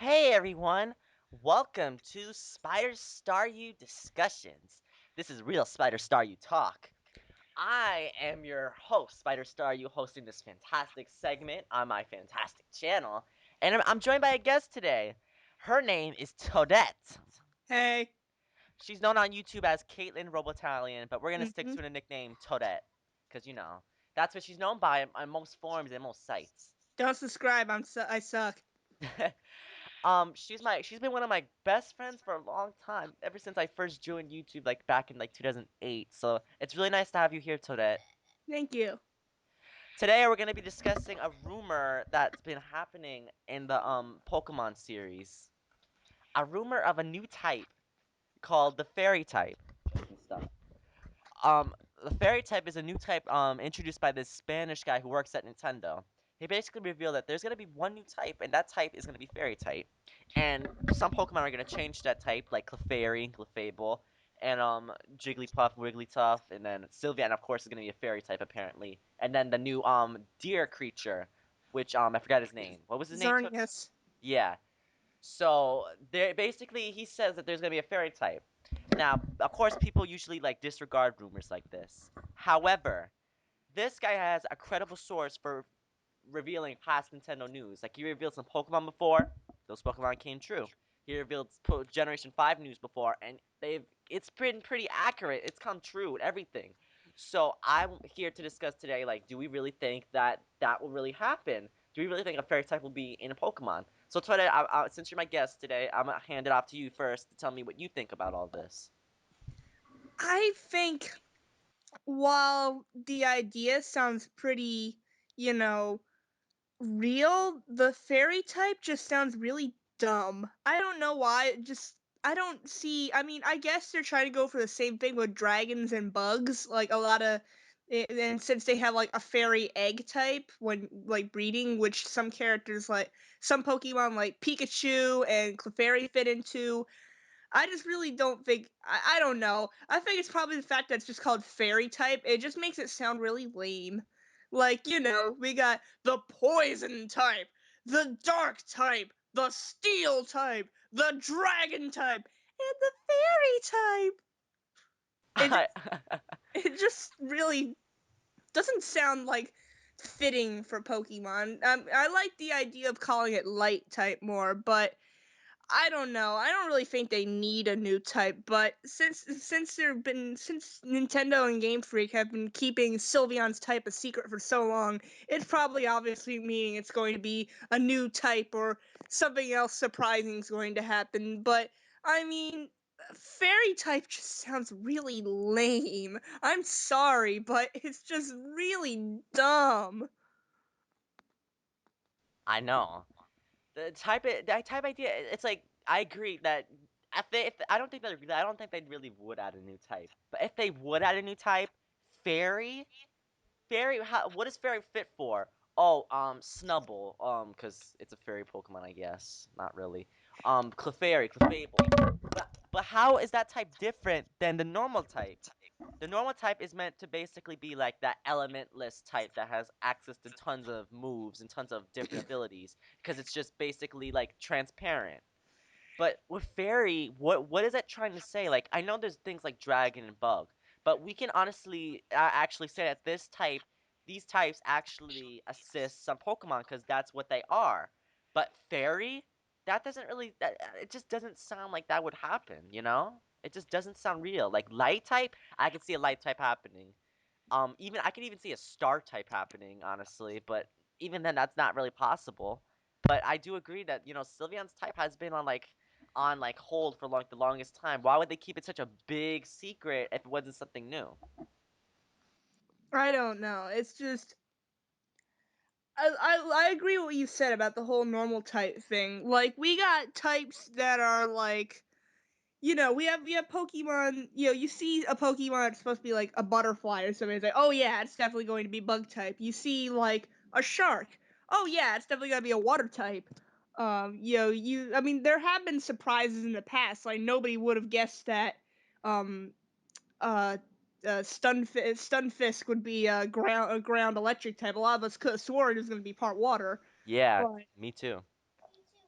Hey everyone, welcome to SpiderStaryu Discussions. This is real SpiderStaryu talk. I am your host, SpiderStaryu, hosting this fantastic segment on my fantastic channel, and I'm joined by a guest today. Her name is Toadette. Hey. She's known on YouTube as CaitlynRobotalian, but we're gonna stick hmm to the nickname Toadette, because that's what she's known by on most forums and most sites. Don't subscribe. I suck. She's been one of my best friends for a long time, ever since I first joined YouTube, like back in like 2008. So it's really nice to have you here, Toadette. Thank you. Today we're gonna be discussing a rumor that's been happening in the Pokemon series. A rumor of a new type called the Fairy type and stuff. The Fairy type is a new type introduced by this Spanish guy who works at Nintendo. He basically revealed that there's gonna be one new type, and that type is gonna be Fairy type. And some Pokemon are gonna change that type, like Clefairy, Clefable, and Jigglypuff, Wigglytuff, and then Sylveon, of course, is gonna be a Fairy type apparently. And then the new deer creature, which I forgot his name. What was his name? Zarnius. Yeah. So there, basically, he says that there's gonna be a Fairy type. Now, of course, people usually like disregard rumors like this. However, this guy has a credible source for revealing past Nintendo news. Like he revealed some Pokemon before, those Pokemon came true. He revealed Generation 5 news before, and it's been pretty accurate. It's come true and everything. So I'm here to discuss today, like, do we really think that that will really happen? Do we really think a fairy type will be in a Pokemon? So today, since you're my guest today, I'm gonna hand it off to you first to tell me what you think about all this. I think while the idea sounds pretty, you know, real, the fairy type just sounds really dumb. I don't know why. I don't see. I mean, I guess they're trying to go for the same thing with dragons and bugs. Like a lot of. And since they have like a fairy egg type when like breeding, which some characters like some Pokemon like Pikachu and Clefairy fit into, I just really don't think. I don't know. I think it's probably the fact that it's just called fairy type. It just makes it sound really lame. Like, we got the poison type, the dark type, the steel type, the dragon type, and the fairy type. It I, just it just really doesn't sound like fitting for Pokemon. I like the idea of calling it light type more, but I don't know. I don't really think they need a new type, but since Nintendo and Game Freak have been keeping Sylveon's type a secret for so long, it's probably obviously meaning it's going to be a new type or something else surprising is going to happen. But I mean, fairy type just sounds really lame. I'm sorry, but it's just really dumb. I know. That type idea, it's like I agree that if I don't think they'd really would add a new type. But if they would add a new type, fairy, what does fairy fit for? Oh, Snubble, because it's a fairy Pokemon, I guess. Not really. Clefable. But how is that type different than the normal type? The normal type is meant to basically be like that elementless type that has access to tons of moves and tons of different abilities because it's just basically like transparent. But with fairy, what is that trying to say? Like I know there's things like dragon and bug, but we can honestly actually say that these types actually assist some Pokemon because that's what they are. But fairy, it just doesn't sound like that would happen, you know? It just doesn't sound real. Like light type, I can see a light type happening. Even I can even see a star type happening, honestly, but even then that's not really possible. But I do agree that, Sylveon's type has been on like hold for like the longest time. Why would they keep it such a big secret if it wasn't something new? I don't know. It's just I agree with what you said about the whole normal type thing. Like we got types that are like, we have Pokemon. You see a Pokemon that's supposed to be like a butterfly or something. It's like, oh yeah, it's definitely going to be bug type. You see like a shark. Oh yeah, it's definitely gonna be a water type. I mean, there have been surprises in the past. Like nobody would have guessed that. Um, uh, Stunfisk would be a ground electric type. A lot of us could have sworn it was going to be part water, Yeah, but me too.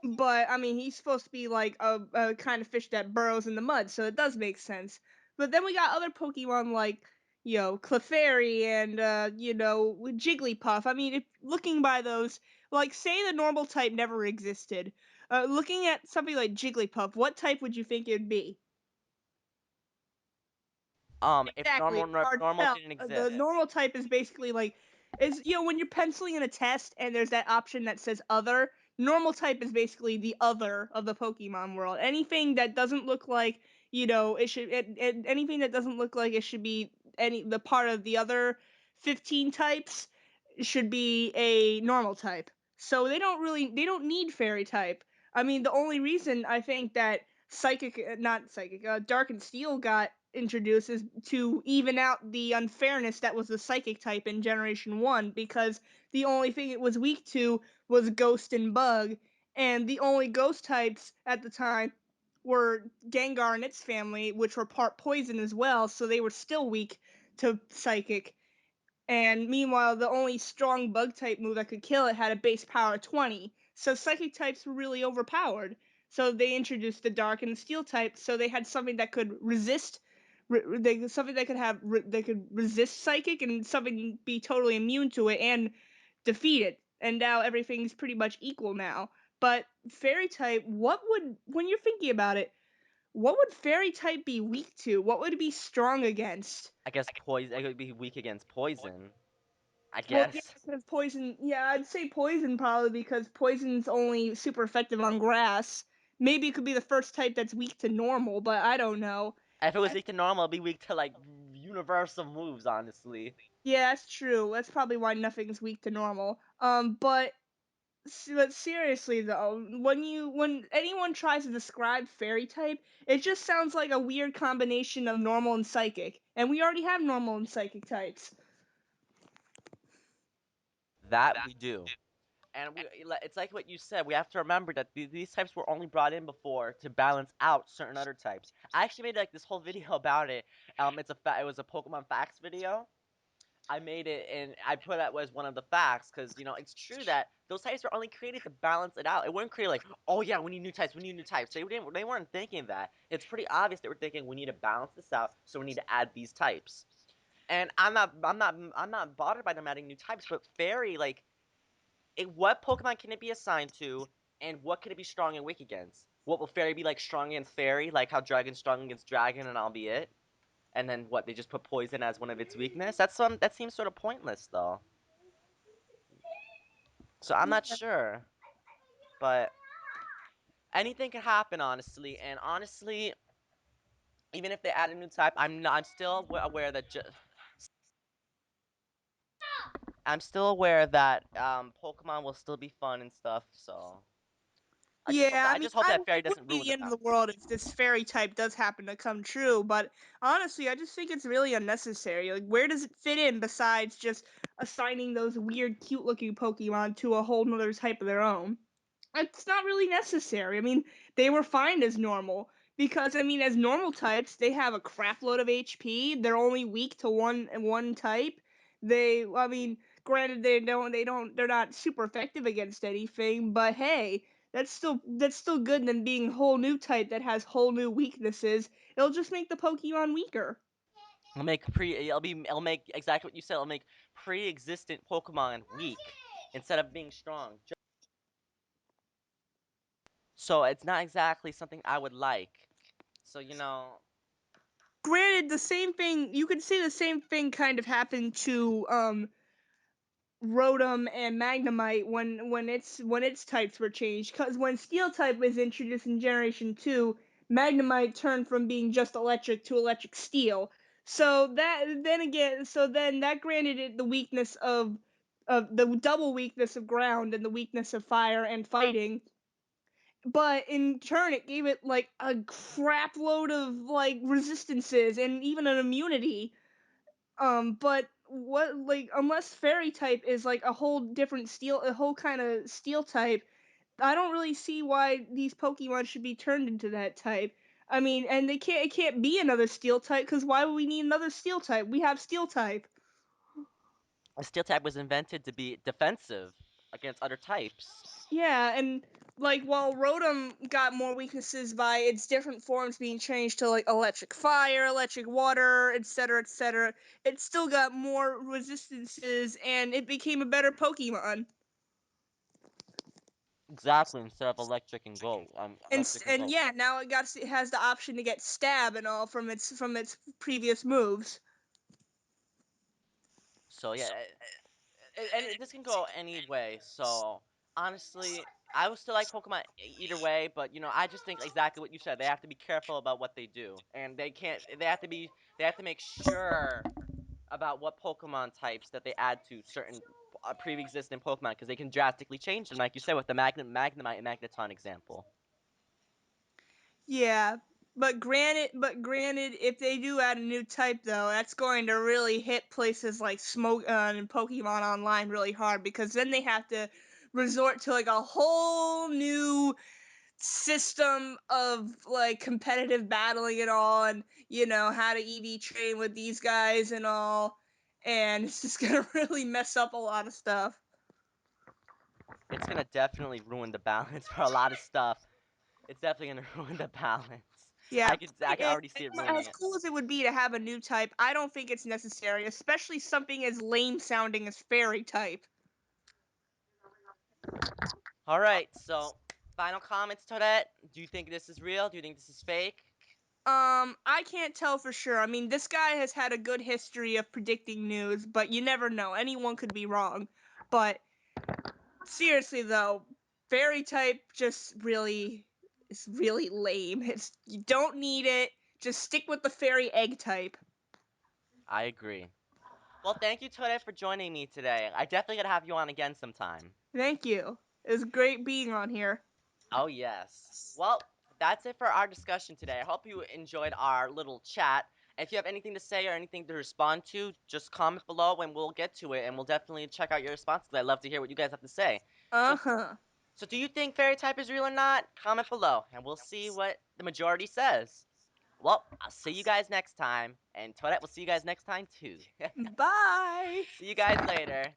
But I mean, he's supposed to be like a kind of fish that burrows in the mud, so it does make sense. But then we got other Pokemon like Clefairy and Jigglypuff. I mean, if looking by those, like say the normal type never existed, looking at something like Jigglypuff, what type would you think it'd be? If Exactly, it's hard to normal tell. didn't The exist. normal type is basically like is when you're penciling in a test and there's that option that says other. Normal type is basically the other of the Pokemon world. Anything that doesn't look like anything that doesn't look like it should be any the part of the other 15 types should be a normal type. So they don't need fairy type. I mean, the only reason I think that not psychic, dark and steel got introduced is to even out the unfairness that was the psychic type in Generation 1 because the only thing it was weak to was ghost and bug, and the only ghost types at the time were Gengar and its family, which were part poison as well, so they were still weak to psychic. And meanwhile, the only strong bug type move that could kill it had a base power of 20. So psychic types were really overpowered. So they introduced the dark and the steel types, so they had something that could resist something that could they could resist psychic and something be totally immune to it and defeat it. And now everything's pretty much equal now. But fairy type, what would when you're thinking about it, what would fairy type be weak to? What would it be strong against? I guess poison. It would be weak against poison. I Well, yeah, guess. because poison. Yeah, I'd say poison probably because poison's only super effective on grass. Maybe it could be the first type that's weak to normal, but I don't know. If it was weak to normal, it'd be weak to like universal moves. Honestly, Yeah, that's true. That's probably why nothing's weak to normal. But seriously though, when anyone tries to describe fairy type, it just sounds like a weird combination of normal and psychic, and we already have normal and psychic types. that we do. And it's like what you said. We have to remember that these types were only brought in before to balance out certain other types. I actually made like this whole video about it. It was a Pokemon facts video. I made it and I put that as one of the facts because it's true that those types were only created to balance it out. It wasn't created like, oh yeah, we need new types, we need new types. They weren't thinking that. It's pretty obvious they were thinking we need to balance this out, so we need to add these types. And I'm not bothered by them adding new types, but fairy like what Pokemon can it be assigned to, and what can it be strong and weak against? What will Fairy be like strong against Fairy, like how Dragon's strong against Dragon, and I'll be it? And then what? They just put Poison as one of its weakness? That seems sort of pointless though. So I'm not sure, but anything can happen honestly. And honestly, even if they add a new type, I'm still aware that I'm still aware that Pokemon will still be fun and stuff. So Yeah, I I mean, just hope that Fairy it doesn't wouldn't be ruin the the end of the balance. world if this fairy type does happen to come true, but honestly, I just think it's really unnecessary. Like, where does it fit in besides just assigning those weird, cute looking Pokemon to a whole nother type of their own? It's not really necessary. I mean, they were fine as normal because I mean, as normal types, they have a crap load of HP. They're only weak to one type. I mean, granted, they're not super effective against anything, but hey, that's still good than being a whole new type that has whole new weaknesses. It'll just make the Pokemon weaker. It'll make exactly what you said. It'll make pre-existent Pokemon weak instead of being strong. So it's not exactly something I would like. So Granted, the same thing you could say the same thing kind of happened to Rotom and Magnemite when its types were changed. Because when Steel type was introduced in Generation 2, Magnemite turned from being just electric to electric steel. So then that granted it the weakness of the double weakness of ground and the weakness of fire and fighting. But in turn, it gave it like a crap load of like resistances and even an immunity. But what like unless fairy type is like a whole different steel, a whole kind of steel type, I don't really see why these Pokemon should be turned into that type. I mean, and it can't be another steel type because why would we need another steel type? We have steel type. a Steel type was invented to be defensive against other types. Yeah, and like while Rotom got more weaknesses by its different forms being changed to like electric fire, electric water, etc., it still got more resistances and it became a better Pokemon. Exactly, instead of electric and And go. yeah, now it has the option to get stab and all from its previous moves. So yeah, and this can go any way. So honestly, I would still like Pokemon either way, but I just think exactly what you said. They have to be careful about what they do, and they can't. They have to make sure about what Pokemon types that they add to certain pre-existing Pokemon because they can drastically change them, like you said with the Magnemite and Magneton example. Yeah, but granted, if they do add a new type though, that's going to really hit places like Smoke and Pokemon Online really hard because then they have to resort to like a whole new system of like competitive battling and all, and how to EV train with these guys and all, and it's just gonna really mess up a lot of stuff. It's gonna definitely ruin the balance for a lot of stuff. It's definitely gonna ruin the balance. Yeah, I can and already see it ruining as it. cool as it would be to have a new type, I don't think it's necessary, especially something as lame sounding as fairy type. All right, so final comments, Toadette. Do you think this is real? Do you think this is fake? I can't tell for sure. I mean, this guy has had a good history of predicting news, but you never know. Anyone could be wrong. But seriously though, fairy type just really is really lame. It's you don't need it. Just stick with the fairy egg type. I agree. Well, thank you, Toadette, for joining me today. I definitely gotta have you on again sometime. Thank you. It was great being on here. Oh, yes. Well, that's it for our discussion today. I hope you enjoyed our little chat. If you have anything to say or anything to respond to, just comment below and we'll get to it and we'll definitely check out your responses. I'd love to hear what you guys have to say. So, Uh-huh. so do you think fairy type is real or not? Comment below and we'll see what the majority says. Well, I'll see you guys next time, and Toadette will see you guys next time too. Bye. See you guys later.